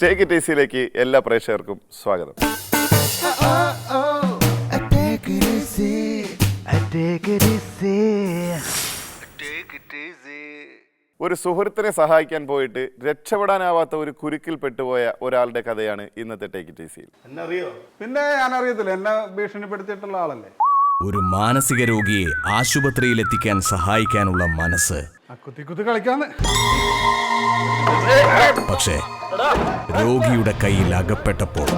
Take it ഈസിയിലേക്ക് എല്ലാ പ്രേക്ഷകർക്കും സ്വാഗതം. ഒരു സുഹൃത്തിനെ സഹായിക്കാൻ പോയിട്ട് രക്ഷപ്പെടാനാവാത്ത ഒരു കുരുക്കിൽ പെട്ടുപോയ ഒരാളുടെ കഥയാണ് ഇന്നത്തെ ടേക്ക് ഇറ്റ് ഈസിയിൽ. എന്നറിയോ? പിന്നെ ഞാൻ അറിയത്തില്ല, എന്നെ ഭീഷണിപ്പെടുത്തിയിട്ടുള്ള ആളല്ലേ. ഒരു മാനസിക രോഗിയെ ആശുപത്രിയിൽ എത്തിക്കാൻ സഹായിക്കാനുള്ള മനസ്സ്. കുത്തി കളിക്കാന്ന്. പക്ഷേ രോഗിയുടെ കയ്യിൽ അകപ്പെട്ടപ്പോൾ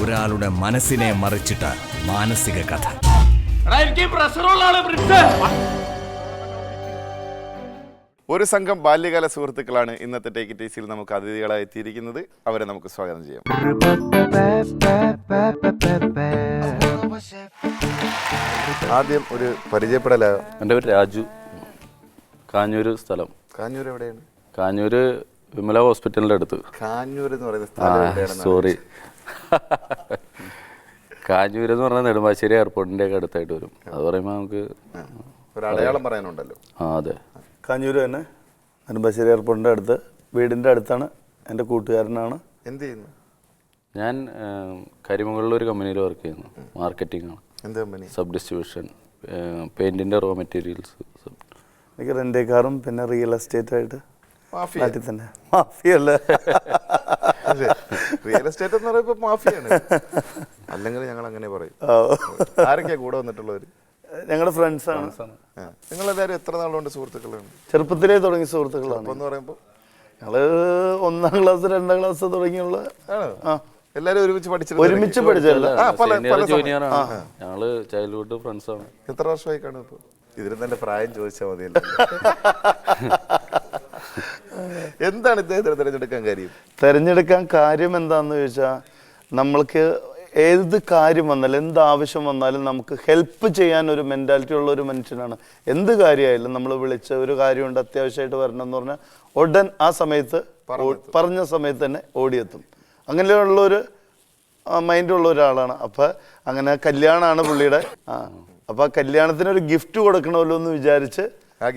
ഒരാളുടെ മനസ്സിനെ മറിച്ചിട്ട മാനസിക കഥ. ഒരു സംഘം ബാല്യകാല സുഹൃത്തുക്കളാണ് ഇന്നത്തെ ടേക്ക് ഇറ്റ് ഈസിയിൽ നമുക്ക് അതിഥികളായി എത്തിയിരിക്കുന്നത്. അവരെ നമുക്ക് സ്വാഗതം ചെയ്യാം. ആദ്യം ഒരു പരിചയപ്പെടല. എൻ്റെ പേര് രാജു, കാഞ്ഞൂര് സ്ഥലം. കാഞ്ഞൂർ എവിടെയാണ്? കാഞ്ഞൂര് വിമല ഹോസ്പിറ്റലിൻ്റെ അടുത്ത്. കാഞ്ഞൂർ എന്ന് പറയുന്ന സ്ഥലം? സോറി, കാഞ്ഞൂര് എന്ന് പറഞ്ഞാൽ നെടുമ്പാശ്ശേരി എയർപോർട്ടിൻ്റെ ഒക്കെ അടുത്തായിട്ട് വരും. അത് പറയുമ്പോൾ നമുക്ക് ഒരു അടയാളം പറയാനുണ്ടല്ലോ. അതെ, കാഞ്ഞൂര് തന്നെ നെടുമ്പാശ്ശേരി എയർപോർട്ടിൻ്റെ അടുത്ത്, വീടിൻ്റെ അടുത്താണ്. എൻ്റെ കൂട്ടുകാരനാണ്. എന്ത് ചെയ്യുന്നു? ഞാൻ കരിമംഗളിൽ ഒരു കമ്പനിയിൽ വർക്ക് ചെയ്യുന്നു. മാർക്കറ്റിംഗ് ആണ്. എന്ത് കമ്പനി? സബ് ഡിസ്ട്രിബ്യൂഷൻ, പെയിൻറ്റിൻ്റെ റോ മെറ്റീരിയൽസ്. എനിക്ക് റെൻ്റ് കാറും പിന്നെ റിയൽ എസ്റ്റേറ്റ് ആയിട്ട് മാഫിയ നാട്ടിൽ തന്നെ. മാഫിയല്ല, റിയൽ എസ്റ്റേറ്റ് എന്ന് പറയുമ്പോൾ മാഫിയാണ്. അല്ലെങ്കിൽ ഞങ്ങൾ അങ്ങനെ പറയും. ആരൊക്കെയാ കൂടെ വന്നിട്ടുള്ളവർ? ഞങ്ങളുടെ ഫ്രണ്ട്സാണ്. നിങ്ങളെല്ലാവരും എത്ര നാളുകൊണ്ട് സുഹൃത്തുക്കളാണ്? ചെറുപ്പത്തിലേ തുടങ്ങിയ സുഹൃത്തുക്കളാണ്. എന്ന് പറയുമ്പോൾ ഞങ്ങള് 1ാം ക്ലാസ് 2ാം ക്ലാസ് തുടങ്ങിയുള്ള. എല്ലാരും ഒരുമിച്ച് ഒരുമിച്ച് പഠിച്ചല്ല, ജൂനിയറാണ്. ഞങ്ങള് ചൈൽഡ്ഹുഡ് ഫ്രണ്ട്സാണ്. എത്ര വർഷമായി കാണും ഇപ്പൊ? ഇതിന് തന്നെ പ്രായം ചോദിച്ചാൽ മതിയല്ലോ. എന്താണ് ഇദ്ദേഹത്തിന് തിരഞ്ഞെടുക്കാൻ കാര്യം എന്താന്ന് ചോദിച്ചാൽ, നമ്മൾക്ക് ഏത് കാര്യം വന്നാലും എന്ത് ആവശ്യം വന്നാലും നമുക്ക് ഹെൽപ്പ് ചെയ്യാൻ ഒരു മെൻറ്റാലിറ്റി ഉള്ള ഒരു മനുഷ്യനാണ്. എന്ത് കാര്യമായാലും നമ്മൾ വിളിച്ച ഒരു കാര്യമുണ്ട്, അത്യാവശ്യമായിട്ട് വരണം എന്ന് പറഞ്ഞാൽ ഉടൻ ആ സമയത്ത് പറഞ്ഞ സമയത്ത് തന്നെ ഓടിയെത്തും. അങ്ങനെയുള്ളൊരു മൈൻഡുള്ള ഒരാളാണ്. അപ്പം അങ്ങനെ കല്യാണമാണ് പുള്ളിയുടെ. അപ്പം ആ കല്യാണത്തിനൊരു ഗിഫ്റ്റ് കൊടുക്കണമല്ലോ എന്ന് വിചാരിച്ച് ആ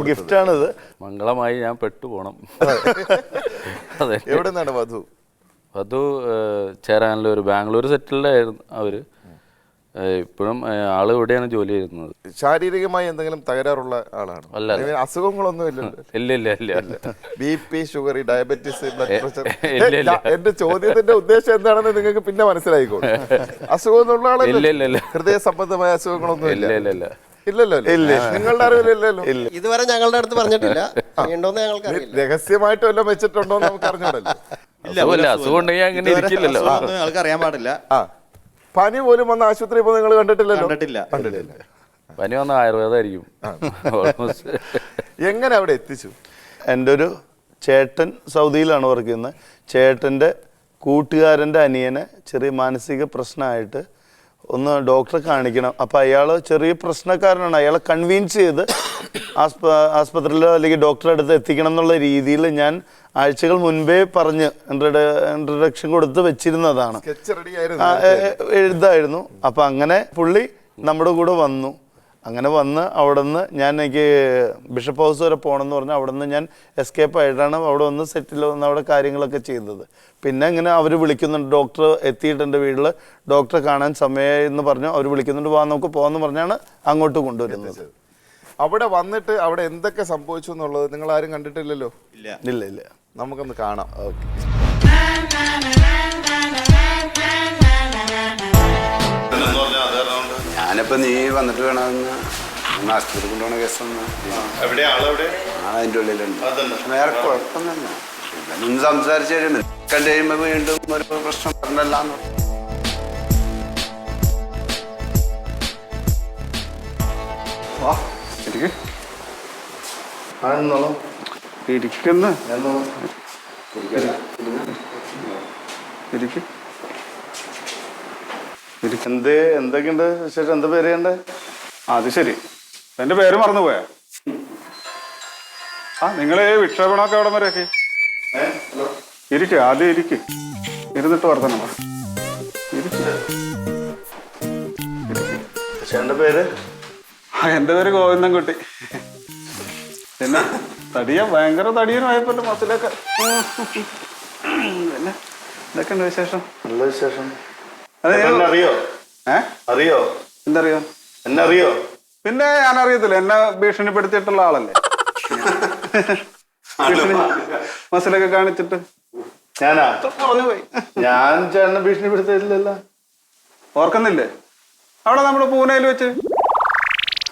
ഗിഫ്റ്റാണിത്. മംഗളമായി ഞാൻ പെട്ടുപോകണം. എവിടെ നിന്നാണ് വധു? വധു ചേരാനിൽ ഒരു ബാംഗ്ലൂർ സെറ്റിൽഡായിരുന്നു അവര്. ഇപ്പോഴും ആള് ഇവിടെയാണ് ജോലി ചെയ്യുന്നത്. ശാരീരികമായി എന്തെങ്കിലും തകരാറുള്ള ആളാണ്? അല്ല, അസുഖങ്ങളൊന്നും ഇല്ലല്ലോ? ഇല്ല. BP, sugar, diabetes, blood pressure. എന്റെ ചോദ്യത്തിന്റെ ഉദ്ദേശം എന്താണെന്ന് നിങ്ങൾക്ക് പിന്നെ മനസ്സിലായിക്കോളും. അസുഖമൊന്നുള്ള ആളല്ല? ഹൃദയ സംബന്ധമായ അസുഖങ്ങളൊന്നും ഇല്ല? ഇല്ലല്ലോ. നിങ്ങളുടെ അറിവില്ലല്ലോ? ഇതുവരെ ഞങ്ങളുടെ അടുത്ത് പറഞ്ഞിട്ടില്ല. രഹസ്യമായിട്ട് വല്ലതും വെച്ചിട്ടുണ്ടോ എന്ന് നമുക്ക് അറിഞ്ഞൂടല്ലോ. അറിയാൻ പാടില്ല. പനി പോലും വന്ന ആശുപത്രി ഇപ്പോൾ നിങ്ങൾ കണ്ടിട്ടില്ലല്ലോ? കണ്ടിട്ടില്ല. പനി വന്ന ആയുർവേദമായിരിക്കും. എങ്ങനെ അവിടെ എത്തിച്ചു? എൻ്റെ ഒരു ചേട്ടൻ സൗദിയിലാണ് വർക്ക് ചെയ്യുന്നത്. ചേട്ടൻ്റെ കൂട്ടുകാരൻ്റെ അനിയനെ ചെറിയ മാനസിക പ്രശ്നമായിട്ട് ഒന്ന് ഡോക്ടറെ കാണിക്കണം. അപ്പോൾ അയാൾ ചെറിയ പ്രശ്നക്കാരനാണ്. അയാളെ കൺവിൻസ് ചെയ്ത് ആസ്പത്രിയിലോ അല്ലെങ്കിൽ ഡോക്ടറെ അടുത്ത് എത്തിക്കണം എന്നുള്ള രീതിയിൽ ഞാൻ ആഴ്ചകൾ മുൻപേ പറഞ്ഞ് ഇൻട്രഡക്ഷൻ കൊടുത്ത് വെച്ചിരുന്നതാണ്. എഴുതായിരുന്നു. അപ്പം അങ്ങനെ പുള്ളി നമ്മുടെ കൂടെ വന്നു. അങ്ങനെ വന്ന് അവിടെ നിന്ന് എനിക്ക് ബിഷപ്പ് ഹൗസ് വരെ പോകണമെന്ന് പറഞ്ഞാൽ അവിടെ നിന്ന് ഞാൻ എസ്കേപ്പ് ആയിട്ടാണ് അവിടെ വന്ന് സെറ്റിൽ വന്ന് അവിടെ കാര്യങ്ങളൊക്കെ ചെയ്തത്. പിന്നെ ഇങ്ങനെ അവർ വിളിക്കുന്നുണ്ട്, ഡോക്ടർ എത്തിയിട്ടുണ്ട് വീട്ടിൽ, ഡോക്ടറെ കാണാൻ സമയമായി എന്ന് പറഞ്ഞു. അവർ വിളിക്കുന്നുണ്ട്, നമുക്ക് പോകാമെന്ന് പറഞ്ഞാണ് അങ്ങോട്ട് കൊണ്ടുവരുന്നത്. അവിടെ വന്നിട്ട് അവിടെ എന്തൊക്കെ സംഭവിച്ചു എന്നുള്ളത് നിങ്ങൾ ആരും കണ്ടിട്ടില്ലല്ലോ? ഇല്ല. നമുക്കൊന്ന് കാണാം. ഓക്കെ. ഞാനിപ്പോ നീ വന്നിട്ട് വേണമെന്ന് ആശുപത്രി കൊണ്ടുപോകണ കേസൊന്ന് അതിൻ്റെ ഉള്ളിലുണ്ട്. വേറെ കുഴപ്പമൊന്നുമില്ല. ഇവനൊന്ന് സംസാരിച്ച് കഴിയുമ്പോൾ കണ്ടു കഴിയുമ്പോ വീണ്ടും ഒരു പ്രശ്നം പറഞ്ഞല്ലാന്ന്. എന്തൊക്കെയുണ്ട് ശേഷം? എന്താ പേര് ചെയ്യണ്ടേ? അത് ശരി, എന്റെ പേര് മറന്നുപോയാ? നിങ്ങള് വിക്ഷേപണമൊക്കെ എവിടെ വരെയൊക്കെ ആദ്യം ഇരുന്നിട്ട് വർത്തനം. പേര്? എന്റെ പേര് ഗോവിന്ദൻകുട്ടി. പിന്നെ തടിയ ഭയങ്കര തടിയനായപ്പോ മസിലൊക്കെ. പിന്നെ ഇതൊക്കെ ഉണ്ട് വിശേഷം. നല്ല വിശേഷം. അതെ, അറിയോ? അറിയോ? എന്തറിയോ? എന്നെ അറിയോ? പിന്നെ ഞാൻ അറിയത്തില്ല, എന്നെ ഭീഷണിപ്പെടുത്തിയിട്ടുള്ള ആളല്ലേ. മസിലൊക്കെ കാണിച്ചിട്ട് ഞാനാ പറഞ്ഞു പോയി. ഞാൻ ചേട്ടനെ ഭീഷണിപ്പെടുത്തിയില്ലല്ലോ. ഓർക്കുന്നില്ലേ അവിടെ നമ്മുടെ പൂനെയിൽ വെച്ച്?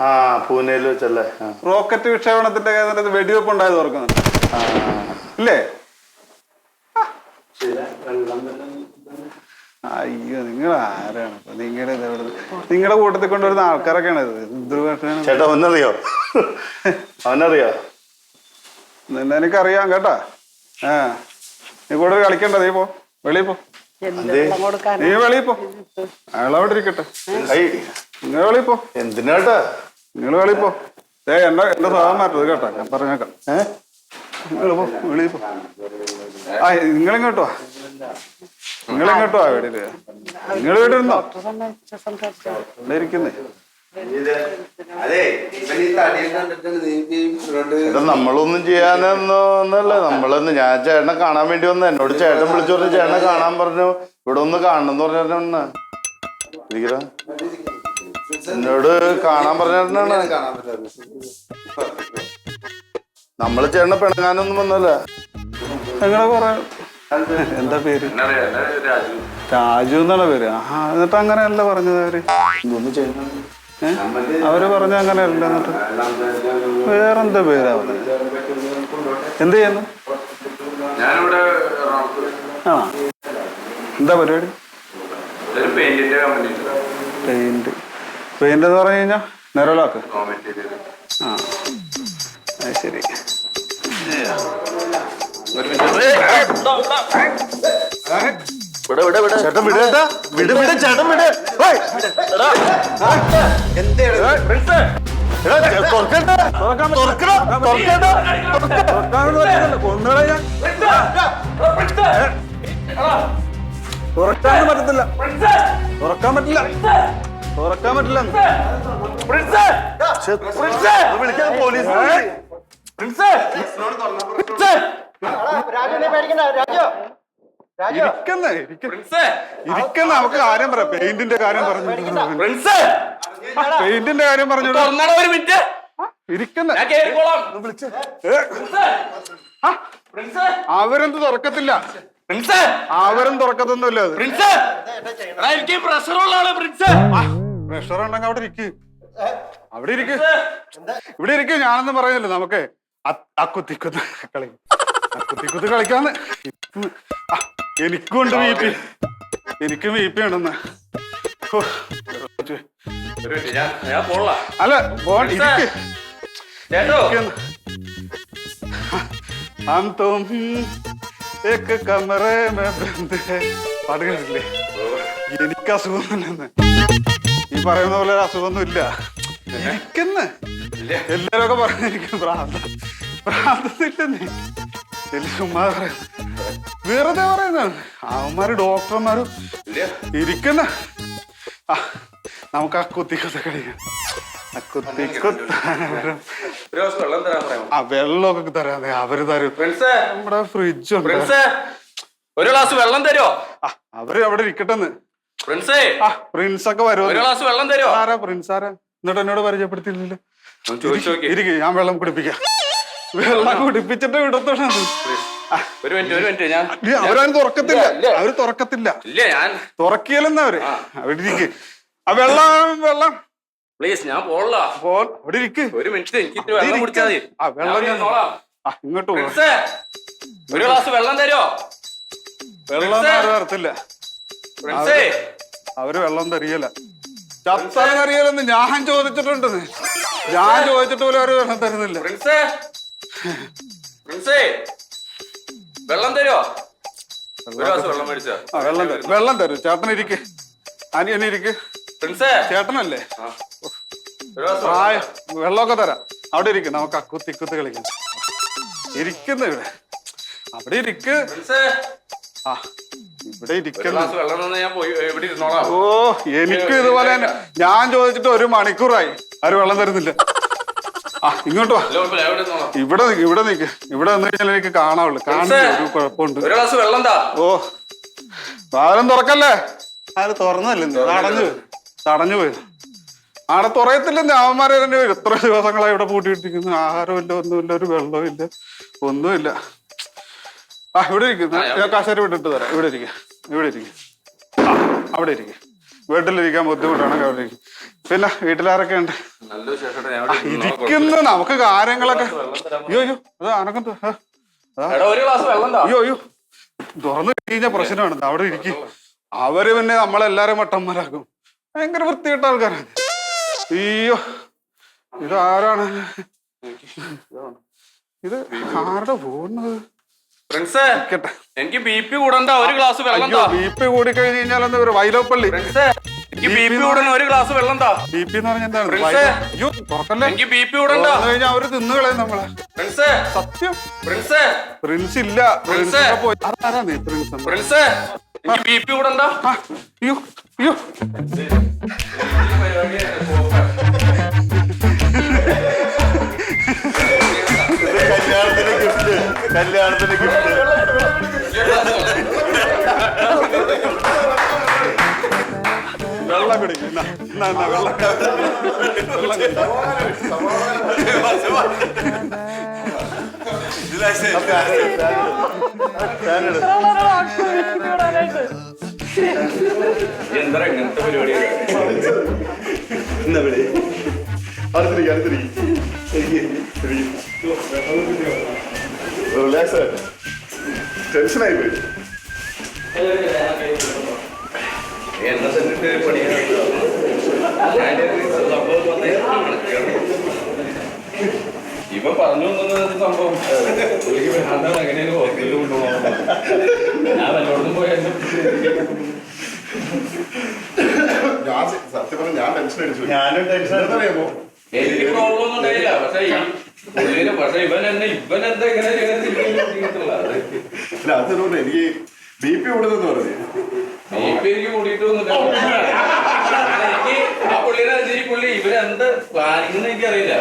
ആ, പൂനെയിൽ വെച്ചല്ലേ. റോക്കറ്റ് വിക്ഷേപണത്തിന്റെ കേന്ദ്രത്തിൽ വെടിവെപ്പ് ഉണ്ടായത് ഓർക്കുന്നുണ്ട് ഇല്ലേ? അയ്യോ, നിങ്ങൾ ആരാണ് നിങ്ങളുടെ കൂട്ടത്തിൽ കൊണ്ടുവരുന്ന ആൾക്കാരൊക്കെയാണ് ഇത്. ചേട്ടാ അവനറിയോ? അവനറിയോ? എനിക്കറിയാം കേട്ടാ. നീ കൂടുതൽ കളിക്കണ്ട, നീ പോ, വെളിയിൽ പോ. നീ വെളിയിൽ പോ, അയാളവിടെ ഇരിക്കട്ടെ. നിങ്ങൾ വെളിയിൽ പോ. എന്തിനാട്ടാ? നിങ്ങൾ വെളിയിൽ പോ. എന്റെ സ്വഭാവം മാറ്റത് കേട്ടാ, ഞാൻ പറഞ്ഞേക്കാം. നിങ്ങൾ പോ, വെളിയിൽ പോ. നിങ്ങളിങ്ങോട്ടോ വീട്ടില്. നിങ്ങൾ വീട്ടിരുന്നോ? ഇരിക്കുന്നേ. നമ്മളൊന്നും ചെയ്യാനൊന്നല്ല. നമ്മളൊന്ന് ഞാൻ ചേട്ടനെ കാണാൻ വേണ്ടി വന്ന. എന്നോട് ചേട്ടൻ വിളിച്ചു പറഞ്ഞു, ചേട്ടനെ കാണാൻ പറഞ്ഞു, ഇവിടെ ഒന്ന് കാണണം എന്ന് പറഞ്ഞ. എന്നോട് കാണാൻ പറഞ്ഞാണ്. നമ്മള് ചേട്ടനെ പിണങ്ങാനൊന്നും വന്നല്ല. നിങ്ങളെ പറയാ എന്താ പേര്? രാജു എന്നാണ് പേര്. എന്നിട്ട് അങ്ങനെയല്ല പറഞ്ഞത് അവര്. അവര് പറഞ്ഞ അങ്ങനെയല്ല. എന്നിട്ട് വേറെന്താ പേരാ പറഞ്ഞത്? എന്ത് ചെയ്യുന്നു? ആ, എന്താ പരിപാടി? പെയിന്റ് എന്ന് പറഞ്ഞു കഴിഞ്ഞാ നിറലാക്ക്. ആ, അത് ശരി. ചേട്ടൻ വിട്, ചേട്ടാ വിട്, വിട് ചേട്ടൻ വിട്. തുറക്കാൻ പറ്റത്തില്ല, തുറക്കാൻ പറ്റില്ല, തുറക്കാൻ പറ്റില്ല. വിളിക്കാൻ പോലീസ്. ഇരിക്കുന്ന നമുക്ക് കാര്യം പറയാം. പെയിന്റിന്റെ കാര്യം പറഞ്ഞു, പെയിന്റിന്റെ കാര്യം പറഞ്ഞു. ഇരിക്കുന്ന അവരെന്ത് തുറക്കത്തില്ല, അവരും തുറക്കത്തൊന്നുമില്ല. പ്രഷർ ഉണ്ടെങ്കിൽ അവിടെ ഇരിക്കും, അവിടെ ഇരിക്കും, ഇവിടെ ഇരിക്കും. ഞാനൊന്നും പറയുന്നില്ല. നമുക്ക് അക്കുത്തിക്കുത്ത് കളി, അക്കുത്തിക്കുത്ത് കളിക്കാന്ന്. എനിക്കുണ്ട് വീപ്പി, എനിക്കും വീപ്പി ഉണ്ടെന്ന്. അല്ല हम तुम एक कमरे में बंद है. പാട്ട് കേട്ടില്ലേ? എനിക്ക് അസുഖമൊന്നുമില്ലെന്ന്. ഈ പറയുന്ന പോലെ ഒരു അസുഖമൊന്നും ഇല്ല. ഇരിക്കുന്ന എല്ലാരും ഒക്കെ പറഞ്ഞിരിക്കും പ്രാർത്ഥില്ലെന്നേ. ചുമ്മാ പറയുന്നത്, വെറുതെ പറയുന്നതാണ്. അവന്മാര് ഡോക്ടർമാരും ഇരിക്കുന്ന. നമുക്ക് ആ കുത്തിക്കുത്ത കളിക്കാം. വെള്ളമൊക്കെ തരാതെ അവര് തരും. നമ്മുടെ ഫ്രിഡ്ജ് ഉണ്ട്. ഒരു ഗ്ലാസ് വെള്ളം തരുമോ? അവര് അവിടെ ഇരിക്കട്ടെന്ന്. പ്രിൻസ് ഒക്കെ വരുമോ? ഒരു ഗ്ലാസ് വെള്ളം തരുമോ? ആരാ പ്രിൻസ്? ആരാ? എന്നിട്ട് എന്നോട് പരിചയപ്പെടുത്തിയില്ലല്ലോ. ഇരിക്കും, ഞാൻ വെള്ളം കുടിപ്പിക്കാം. വെള്ളം കുടിപ്പിച്ചിട്ട് വിടത്തോളാം. ഒരു മിനിറ്റ് ഞാൻ അവരവന് തുറക്കത്തില്ല, അവര് തുറക്കത്തില്ല. തുറക്കിയല്ലെന്ന് അവര്. അവിടെ ഇരിക്കും. ആ വെള്ളം പ്ലീസ്, ഞാൻ പോളാ. അവിടെ ഇരിക്ക്. ഒരു മിനിറ്റ്, എനിക്ക് വെള്ളം കുടിച്ചാൽ മതി. ഇങ്ങോട്ട് ഒരു ഗ്ലാസ് വെള്ളം തരുമോ? വെള്ളം തരത്തില്ല. അവര് വെള്ളം തരികയില്ല. ചത്താൻ അറിയാലെന്ന് ഞാൻ ചോദിച്ചിട്ടുണ്ടെന്ന്. ഞാൻ ചോദിച്ചിട്ട് പോലും അവര് വെള്ളം തരുന്നില്ല. വെള്ളം തരുമോ? വെള്ളം തരും. ചേട്ടൻ ഇരിക്ക്, അനിയനിരിക്ക്. ചേട്ടനല്ലേ? വെള്ളമൊക്കെ തരാം. അവിടെ ഇരിക്കും, നമുക്ക് അക്കുത്തിക്കുത്ത് കളിക്കാം. ഇരിക്കുന്ന ഇവിടെ, അവിടെ ഇരിക്ക്. ആ, ഇവിടെ ഇരിക്കുന്നു. ഓ, എനിക്ക് ഇതുപോലെ തന്നെ. ഞാൻ ചോദിച്ചിട്ട് 1 മണിക്കൂറായി, ആരും വെള്ളം തരുന്നില്ല. ആ ഇങ്ങോട്ട് വാ. ഇവിടെ നിക്ക്, ഇവിടെ നിക്ക്. ഇവിടെ നിന്ന് കഴിഞ്ഞാൽ എനിക്ക് കാണാവുള്ളു. കാണുന്ന ഒരു കുഴപ്പമുണ്ട്. ഒരു ഗ്ലാസ് വെള്ളം താ. ഓ വാരം തുറക്കല്ലേ? ആര് തുറന്നല്ലേ? തടഞ്ഞു പോയി. ആടെ തുറയത്തില്ലെന്ന് അവന്മാരെ തന്നെ. എത്ര ദിവസങ്ങളായി ഇവിടെ പൂട്ടിയിട്ടിരിക്കുന്നു. ആഹാരമില്ല, ഒന്നുമില്ല, ഒരു വെള്ളവും ഇല്ല, ഒന്നുമില്ല. ആ ഇവിടെ ഇരിക്കുന്നു. ഞാൻ കസേര വിട്ടിട്ട് തരാം. ഇവിടെ ഇരിക്കുക, ഇവിടെ ഇരിക്കുക. ആ അവിടെ ഇരിക്കുക. വീട്ടിലിരിക്കാൻ ബുദ്ധിമുട്ടാണെങ്കിൽ അവിടെ ഇരിക്കും. പിന്നെ വീട്ടിലാരൊക്കെ ഉണ്ട്? ഇരിക്കുന്നു. നമുക്ക് കാര്യങ്ങളൊക്കെ. അയ്യോ അയ്യോ അത് അനക്കത്ത്. അയ്യോ അയ്യോ തുറന്നു കഴിഞ്ഞ പ്രശ്നമാണ്. അവിടെ ഇരിക്കും. അവര് പിന്നെ നമ്മളെല്ലാരും വട്ടന്മാരാക്കും. ഭയങ്കര വൃത്തികെട്ട ആൾക്കാരാണ്. അയ്യോ ഇതാരാണ്? ഇത് ആരുടെ പോകുന്നത്? എനിക്ക് BP കൂടണ്ട, ഒരു ഗ്ലാസ് വെള്ളം താ. BP കൂടി കഴിഞ്ഞ് കഴിഞ്ഞാൽ എന്താ ഒരു വൈലോപ്പള്ളി. BP കൂടണം, ഒരു ഗ്ലാസ് വെള്ളം താ. BP എന്ന് പറഞ്ഞാൽ എന്താണ്? അയ്യോ തുറക്കല്ലേ? എനിക്ക് BP കൂടണ്ട. കഴിഞ്ഞാൽ അവര് തിന്നുകളയും നമ്മളെ. സത്യം പ്രിൻസ് ഇല്ല. പ്രിൻസ് പോയി. അതാരാ നീ പ്രിൻസ്? എനിക്ക് BP കൂടണ്ട. അയ്യോ അയ്യോ കല്യാണത്തിന് ഗിഫ്റ്റ് വെള്ളം കുടിക്കും. വെള്ളം എന്താ ഇങ്ങനത്തെ പരിപാടിയാണ്? ടെൻഷനായി പോയി. ഇവ പറഞ്ഞു സംഭവം എങ്ങനെയാണ് ഹോസ്പിറ്റലിൽ കൊണ്ടുപോകണം. ഞാൻ വല്ലോടൊന്നും പോയ സത്യം പറഞ്ഞ ഞാൻ ടെൻഷൻ അടിച്ചു. ഞാനും ടെൻഷൻ അറിയാമോ? എനിക്ക് പ്രോബ്ലം ഒന്നും ഉണ്ടായില്ല. പക്ഷെ ഇവൻ എന്താ ഇങ്ങനെ അതുകൊണ്ട് എനിക്ക് BP കൂടുന്നെന്ന് പറഞ്ഞു. എനിക്ക് കൂടിയിട്ടൊന്നുമില്ല. എനിക്ക് ആ പുള്ളിനെ പുള്ളി ഇവരെന്ത് പ്ലാനിങ് എന്ന് എനിക്കറിയില്ല.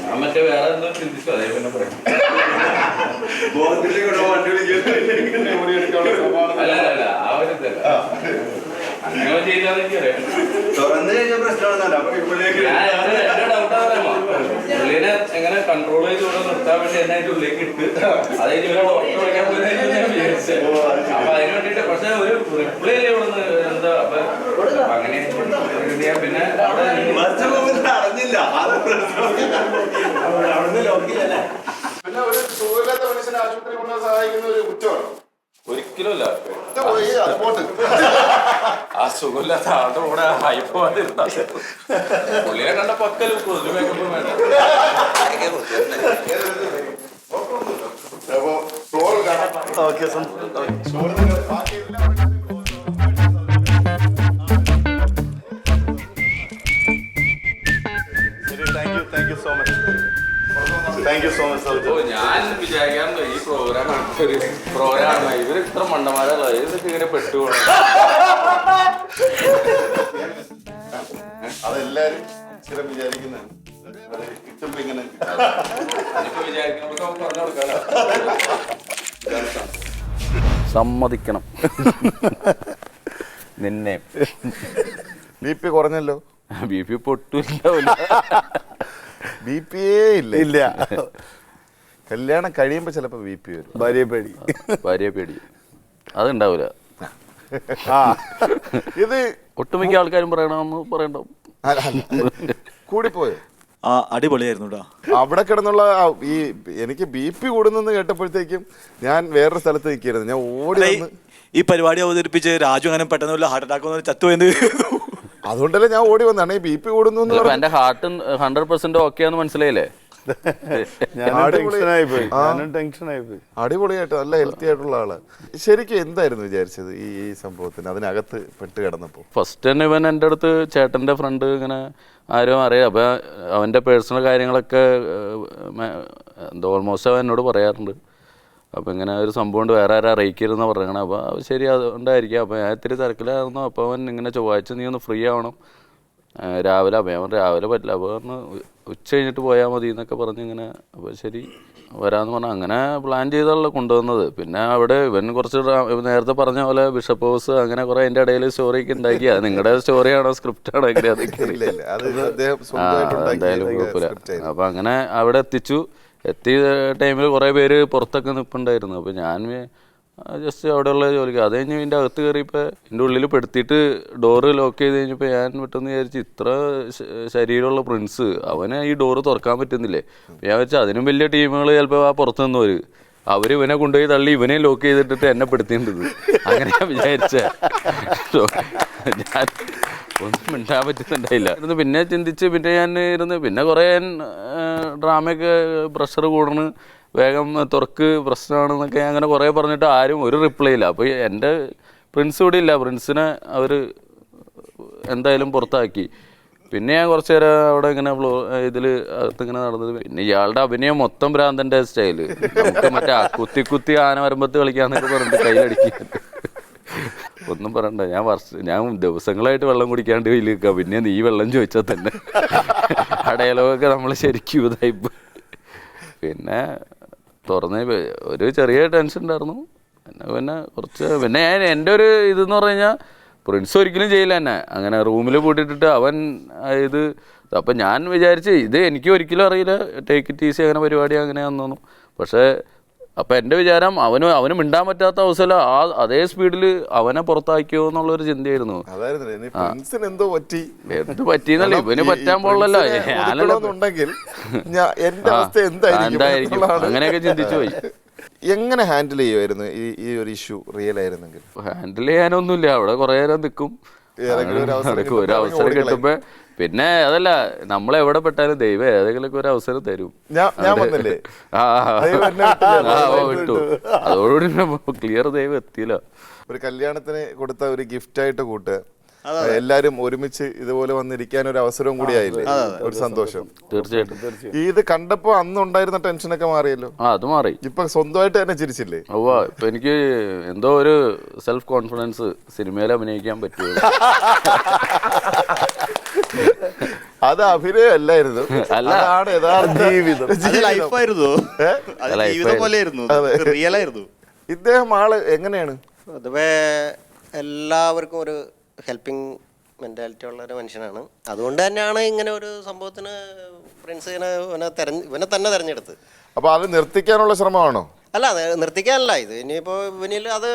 ഞാൻ മറ്റേ വേറെ എന്തോ ചിന്തിച്ചു. അതേ പിന്നെ പറയാം. അല്ല ആ ഒരു ഇതല്ല. അങ്ങനെ ചെയ്താൽ എനിക്കറിയാം. എന്റെ ഡൗട്ടാ പറയാമോ? പുള്ളിനെ എങ്ങനെ കൺട്രോൾ ചെയ്ത് ഇവിടെ നിർത്താൻ വേണ്ടി എന്നെ അതിന്റെ ഉള്ളിലേക്ക് ഇട്ട് അതായത് ഇവരെ ഡോക്ടർ വിളിക്കാൻ പോയി ഞാൻ വിചാരിച്ചത്. അപ്പൊ അതിന് വേണ്ടിട്ട് പക്ഷെ ഒരു റിപ്ലൈ അല്ലേ ഇവിടെ നിന്ന് എന്താ അപ്പൊ അങ്ങനെ പിന്നെ അവിടെ പിന്നെ ഒരു സുഖമില്ലാത്ത മനുഷ്യനെ ആശുപത്രി കൊണ്ടുപോകാൻ സഹായിക്കുന്ന ഒരു കുറ്റമാണ്. ഒരിക്കലുമല്ല. ആ സുഖമില്ലാത്ത ആളുടെ കൂടെ ഹൈപ്പ് പുള്ളിയെ കണ്ടപ്പോ ഒക്കെ മേക്കപ്പ് വേണ്ട. Okay thank you so much. ഞാൻ വിചാരിക്കാറുണ്ട് ഈ പ്രോഗ്രാം ഇവര് ഇത്ര മണ്ടന്മാരല്ല ഇതൊക്കെ ഇങ്ങനെ പെട്ടുപോകണം. അതെല്ലാരും സ്ഥിരം വിചാരിക്കുന്നതാണ്. കിട്ടുമ്പോ ഇങ്ങനെ വിചാരിക്കുമ്പോ പറഞ്ഞു കൊടുക്കാലോ. സമ്മതിക്കണം നിന്നെ. BP കുറഞ്ഞല്ലോ. BP പൊട്ടില്ല. BP ഇല്ല. കല്യാണം കഴിയുമ്പോ ചിലപ്പോ BP വരും. ഭാര്യയെ പേടി അതുണ്ടാവൂല. ഇത് ഒട്ടുമിക്ക ആൾക്കാരും പറയണമെന്ന് പറയണ്ടോ? കൂടിപ്പോയോ? അടിപൊളിയായിരുന്നു കേട്ടോ. അവിടെ കിടന്നുള്ള ഈ എനിക്ക് BP കൂടുന്നെന്ന് കേട്ടപ്പോഴത്തേക്കും ഞാൻ വേറൊരു സ്ഥലത്ത് നിൽക്കരുത്. ഞാൻ ഓടി വന്ന് ഈ പരിപാടി അവതരിപ്പിച്ച് രാജു അങ്ങനെ പെട്ടെന്ന് ഹാർട്ട് അറ്റാക്ക് ചത്തുപോയത്. അതുകൊണ്ടല്ലേ ഞാൻ ഓടി വന്നാണ്. ഈ BP കൂടുന്നു. എന്റെ ഹാർട്ട് 100% ഓക്കെ ആണെന്ന് മനസ്സിലായില്ലേ? അടിപൊളിയായിട്ട് നല്ല ഹെൽത്തി ആയിട്ടുള്ള ആള്. ശരിക്കും എന്തായിരുന്നു വിചാരിച്ചത് ഈ സംഭവത്തിന് അതിനകത്ത് പെട്ട് കിടന്നപ്പോ? ഫസ്റ്റ് തന്നെ ഇവൻ എൻ്റെ അടുത്ത് ചേട്ടൻ്റെ ഫ്രണ്ട് ഇങ്ങനെ ആരും അറിയാം. അപ്പം അവൻ്റെ പേഴ്സണൽ കാര്യങ്ങളൊക്കെ എന്താ ഓൾമോസ്റ്റ് അവൻ എന്നോട് പറയാറുണ്ട്. അപ്പം ഇങ്ങനെ ഒരു സംഭവം ഉണ്ട്, വേറെ ആരും അറിയിക്കരുതെന്ന് പറയണം. അപ്പോൾ ശരി അതുകൊണ്ടായിരിക്കും. അപ്പോൾ ഞാൻ ഇത്തിരി തിരക്കിലായിരുന്നു. അപ്പോൾ അവൻ ഇങ്ങനെ ചൊവ്വാഴ്ച നീ ഒന്ന് ഫ്രീ ആവണം രാവിലെ. അപ്പം അവൻ രാവിലെ പറ്റില്ല. അപ്പോൾ പറഞ്ഞു ഉച്ച കഴിഞ്ഞിട്ട് പോയാൽ മതി എന്നൊക്കെ പറഞ്ഞ് ഇങ്ങനെ അപ്പോൾ ശരി വരാമെന്ന് പറഞ്ഞാൽ അങ്ങനെ പ്ലാൻ ചെയ്താണല്ലോ കൊണ്ടുവന്നത്. പിന്നെ അവിടെ ഇവൻ കുറച്ച് നേരത്തെ പറഞ്ഞ പോലെ ബിഷപ്പ് ഹൗസ് അങ്ങനെ കുറേ അതിൻ്റെ ഇടയിൽ സ്റ്റോറിയൊക്കെ ഉണ്ടാക്കിയ നിങ്ങളുടെ സ്റ്റോറിയാണോ സ്ക്രിപ്റ്റാണോ എങ്ങനെ അതൊക്കെ എന്തായാലും കുഴപ്പമില്ല. അപ്പം അങ്ങനെ അവിടെ എത്തിയ ടൈമിൽ കുറേ പേര് പുറത്തൊക്കെ നിൽപ്പുണ്ടായിരുന്നു. അപ്പോൾ ഞാൻ ജസ്റ്റ് അവിടെയുള്ള ജോലിക്ക് അത് കഴിഞ്ഞ് ഇതിൻ്റെ അകത്ത് കയറിയപ്പോൾ എൻ്റെ ഉള്ളിൽ പെടുത്തിയിട്ട് ഡോറ് ലോക്ക് ചെയ്ത് കഴിഞ്ഞപ്പോൾ ഞാൻ പെട്ടെന്ന് വിചാരിച്ചു ഇത്ര ശരീരമുള്ള പ്രിൻസ് അവന് ഈ ഡോറ് തുറക്കാൻ പറ്റുന്നില്ലേ. ഞാൻ വെച്ചാൽ അതിനും വലിയ ടീമുകൾ ചിലപ്പോൾ ആ പുറത്ത് നിന്നവർ ഇവനെ കൊണ്ടുപോയി തള്ളി ഇവനെ ലോക്ക് ചെയ്തിട്ടിട്ട് എന്നെ പെടുത്തിയിട്ടുണ്ട്. അങ്ങനെ ഞാൻ വിചാരിച്ച ഞാൻ ഒന്നും മിണ്ടാൻ പറ്റുന്നുണ്ടായില്ല. പിന്നെ ചിന്തിച്ച് പിന്നെ ഞാൻ പിന്നെ കുറേ ഡ്രാമയൊക്കെ പ്രഷർ കൂടണ് വേഗം തുറക്ക് പ്രശ്നമാണെന്നൊക്കെ അങ്ങനെ കുറേ പറഞ്ഞിട്ട് ആരും ഒരു റിപ്ലൈ ഇല്ല. അപ്പോൾ എൻ്റെ പ്രിൻസ് ഇവിടെ ഇല്ല. പ്രിൻസിനെ അവർ എന്തായാലും പുറത്താക്കി. പിന്നെ ഞാൻ കുറച്ച് നേരം അവിടെ ഇങ്ങനെ ഇതിൽ അകത്തിങ്ങനെ നടന്നത്. പിന്നെ ഇയാളുടെ അഭിനയം മൊത്തം ഭ്രാന്തൻ്റെ സ്റ്റൈല്. നമുക്ക് മറ്റേ കുത്തി ആന വരമ്പത്ത് കളിക്കാന്നൊക്കെ പറഞ്ഞിട്ട് കയ്യിലടിക്കുക. ഒന്നും പറയണ്ട. ഞാൻ ദിവസങ്ങളായിട്ട് വെള്ളം കുടിക്കാണ്ട് കയ്യിൽ നിൽക്കുക. പിന്നെ നീ വെള്ളം ചോദിച്ചാൽ തന്നെ ആ ഡയലോഗൊക്കെ നമ്മൾ ശരിക്കും ഇതായിപ്പ്. പിന്നെ തുറന്ന് ഒരു ചെറിയ ടെൻഷൻ ഉണ്ടായിരുന്നു. പിന്നെ ഞാൻ എൻ്റെ ഒരു ഇതെന്ന് പറഞ്ഞു കഴിഞ്ഞാൽ പ്രിൻസ് ഒരിക്കലും ചെയ്യില്ല എന്നെ അങ്ങനെ റൂമിൽ പൂട്ടിയിട്ടിട്ട് അവൻ ഇത്. അപ്പം ഞാൻ വിചാരിച്ച് ഇത് എനിക്ക് ഒരിക്കലും അറിയില്ല ടേക്ക് ഇറ്റ് ഈസി അങ്ങനെ പരിപാടി അങ്ങനെയാണെന്ന് തോന്നും. പക്ഷേ അപ്പം എൻ്റെ വിചാരം അവന് മിണ്ടാൻ പറ്റാത്ത അവസരം അതേ സ്പീഡിൽ അവനെ പുറത്താക്കിയോ എന്നുള്ളൊരു ചിന്തയായിരുന്നു. എന്ത് പറ്റിയെന്നല്ല ഇവന് പറ്റാൻ പോലല്ലോ എന്തായിരിക്കും അങ്ങനെയൊക്കെ ചിന്തിച്ചു പോയി. എങ്ങനെ ഹാൻഡിൽ ചെയ്യുമായിരുന്നു ഈ ഒരു ഇഷ്യൂ റിയൽ ആയിരുന്നെങ്കിൽ? ഹാൻഡിൽ ചെയ്യാനൊന്നുമില്ല. അവിടെ കുറേ നേരം നിൽക്കും. ഒരു അവസരം കിട്ടുമ്പോ പിന്നെ അതല്ല നമ്മളെവിടെ പെട്ടാലും ദൈവം ഏതെങ്കിലുമൊക്കെ ഒരു അവസരം തരും. വിട്ടു അതോടുകൂടി ക്ലിയർ ദൈവം എത്തിയില്ല. ഒരു കല്യാണത്തിന് കൊടുത്ത ഒരു ഗിഫ്റ്റ് ആയിട്ട് കൂട്ടുക എല്ലാരും ഒരുമിച്ച് ഇതുപോലെ വന്നിരിക്കാൻ ഒരു അവസരവും കൂടി ആയില്ലേ? ഒരു സന്തോഷം. തീർച്ചയായിട്ടും ഇത് കണ്ടപ്പോ അന്നുണ്ടായിരുന്ന ടെൻഷനൊക്കെ മാറിയല്ലോ. അത് മാറി. ഇപ്പൊ സ്വന്തമായിട്ട് തന്നെ ചിരിച്ചില്ലേ? ഇപ്പൊ എനിക്ക് എന്തോ ഒരു സെൽഫ് കോൺഫിഡൻസ് സിനിമയിൽ അഭിനയിക്കാൻ പറ്റുമോ. അത് അഭിനയം അല്ലായിരുന്നു, അതാണ് യഥാർത്ഥ ജീവിതം. ഇദ്ദേഹം ആള് എങ്ങനെയാണ്? പൊതുവേ എല്ലാവർക്കും ഒരു ഹെൽപ്പിംഗ് മെന്റാലിറ്റി ഉള്ള ഒരു മനുഷ്യനാണ്. അതുകൊണ്ട് തന്നെയാണ് ഇങ്ങനെ ഒരു സംഭവത്തിന് പ്രിൻസ് ഇവനെ തന്നെ തെരഞ്ഞെടുത്ത്. അപ്പൊ അത് നിർത്തിക്കാനുള്ള ശ്രമമാണോ? അല്ല, നിർത്തിക്കാനല്ല. ഇത് ഇനിയിപ്പോൾ ഇവനിൽ അത്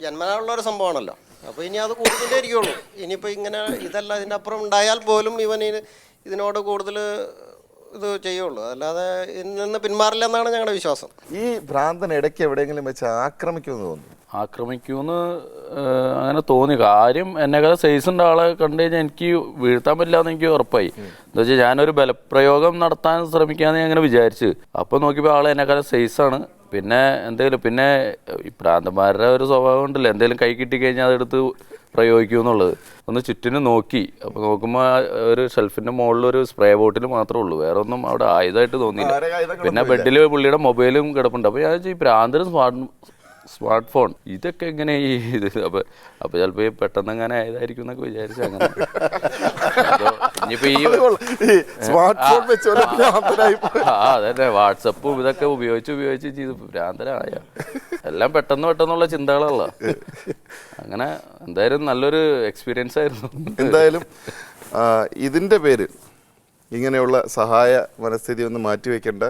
ജന്മനാളുള്ള ഒരു സംഭവമാണല്ലോ. അപ്പോൾ ഇനി അത് കൂടുതലേ ഇരിക്കുള്ളൂ. ഇനിയിപ്പോൾ ഇങ്ങനെ ഇതല്ല ഇതിൻ്റെ അപ്പുറം ഉണ്ടായാൽ പോലും ഇതിനോട് കൂടുതൽ ഇത് ചെയ്യുള്ളൂ. അല്ലാതെ ഇതിൽ നിന്ന് പിന്മാറില്ല എന്നാണ് ഞങ്ങളുടെ വിശ്വാസം. ഈ ഭ്രാന്തൻ ഇടയ്ക്ക് എവിടെയെങ്കിലും വെച്ച് ആക്രമിക്കുമെന്ന് തോന്നുന്നു? ആക്രമിക്കുമെന്ന് അങ്ങനെ തോന്നി. കാര്യം എന്നെക്കാൾ സൈസുണ്ട് ആളെ കണ്ടു കഴിഞ്ഞാൽ എനിക്ക് വീഴ്ത്താൻ പറ്റില്ല എന്ന് എനിക്ക് ഉറപ്പായി. എന്താ വെച്ചാൽ ഞാനൊരു ബലപ്രയോഗം നടത്താൻ ശ്രമിക്കാമെന്ന് ഞാൻ അങ്ങനെ വിചാരിച്ച്. അപ്പോൾ നോക്കിയപ്പോൾ ആൾ എന്നെക്കാളും സൈസാണ്. പിന്നെ പിന്നെ ഈ ഭ്രാന്തന്മാരുടെ ഒരു സ്വഭാവം ഉണ്ടല്ലോ, എന്തെങ്കിലും കൈ കിട്ടിക്കഴിഞ്ഞാൽ അതെടുത്ത് പ്രയോഗിക്കുമെന്നുള്ളത്. ഒന്ന് ചുറ്റിനും നോക്കി. അപ്പോൾ നോക്കുമ്പോൾ ഒരു ഷെൽഫിൻ്റെ മുകളിലൊരു സ്പ്രേ ബോട്ടിൽ മാത്രമേ ഉള്ളൂ, വേറെ ഒന്നും അവിടെ ആയുധമായിട്ട് തോന്നിയില്ല. പിന്നെ ബെഡിൽ പുള്ളിയുടെ മൊബൈലും കിടപ്പുണ്ട്. അപ്പോൾ ഞാൻ ഈ ഭ്രാന്തനും സ്മാർട്ട് ഫോൺ ഇതൊക്കെ എങ്ങനെ ഈ ഇത് അപ്പോൾ ചിലപ്പോൾ പെട്ടെന്ന് അങ്ങനെ ആയതായിരിക്കും എന്നൊക്കെ വിചാരിച്ചു. അങ്ങനെ ഇനിയിപ്പോൾ അതന്നെ വാട്സപ്പും ഇതൊക്കെ ഉപയോഗിച്ച് ചെയ്ത് ഭ്രാന്തനായ എല്ലാം പെട്ടെന്നുള്ള ചിന്തകളല്ല. അങ്ങനെ എന്തായാലും നല്ലൊരു എക്സ്പീരിയൻസ് ആയിരുന്നു. എന്തായാലും ഇതിൻ്റെ പേരിൽ ഇങ്ങനെയുള്ള സഹായ മനസ്ഥിതി ഒന്ന് മാറ്റിവെക്കേണ്ട.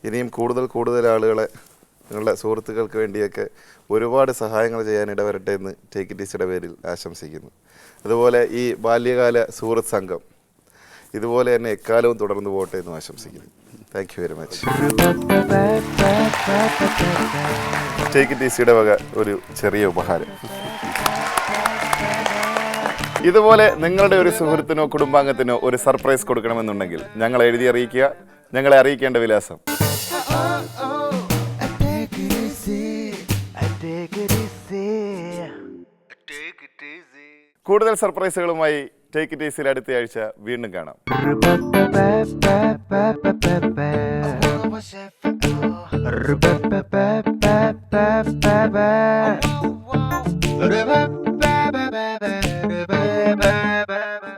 ഇനിയും കൂടുതൽ ആളുകളെ നിങ്ങളുടെ സുഹൃത്തുക്കൾക്ക് വേണ്ടിയൊക്കെ ഒരുപാട് സഹായങ്ങൾ ചെയ്യാൻ ഇടവരട്ടെ എന്ന് ടേക്ക് ഇറ്റ് ഈസിയുടെ പേരിൽ ആശംസിക്കുന്നു. അതുപോലെ ഈ ബാല്യകാല സുഹൃത്ത് സംഘം ഇതുപോലെ തന്നെ എക്കാലവും തുടർന്നു പോകട്ടെ എന്ന് ആശംസിക്കുന്നു. Thank you very much. Take it ഈസിയുടെ വക ഒരു ചെറിയ ഉപഹാരം. ഇതുപോലെ നിങ്ങളുടെ ഒരു സുഹൃത്തിനോ കുടുംബാംഗത്തിനോ ഒരു സർപ്രൈസ് കൊടുക്കണമെന്നുണ്ടെങ്കിൽ ഞങ്ങളെ എഴുതി അറിയിക്കുക. ഞങ്ങളെ അറിയിക്കേണ്ട വിലാസം കൂടുതൽ സർപ്രൈസുകളുമായി ടേക്ക് ഇറ്റ് ഈസിയിൽ അടുത്ത ആഴ്ച വീണ്ടും കാണാം.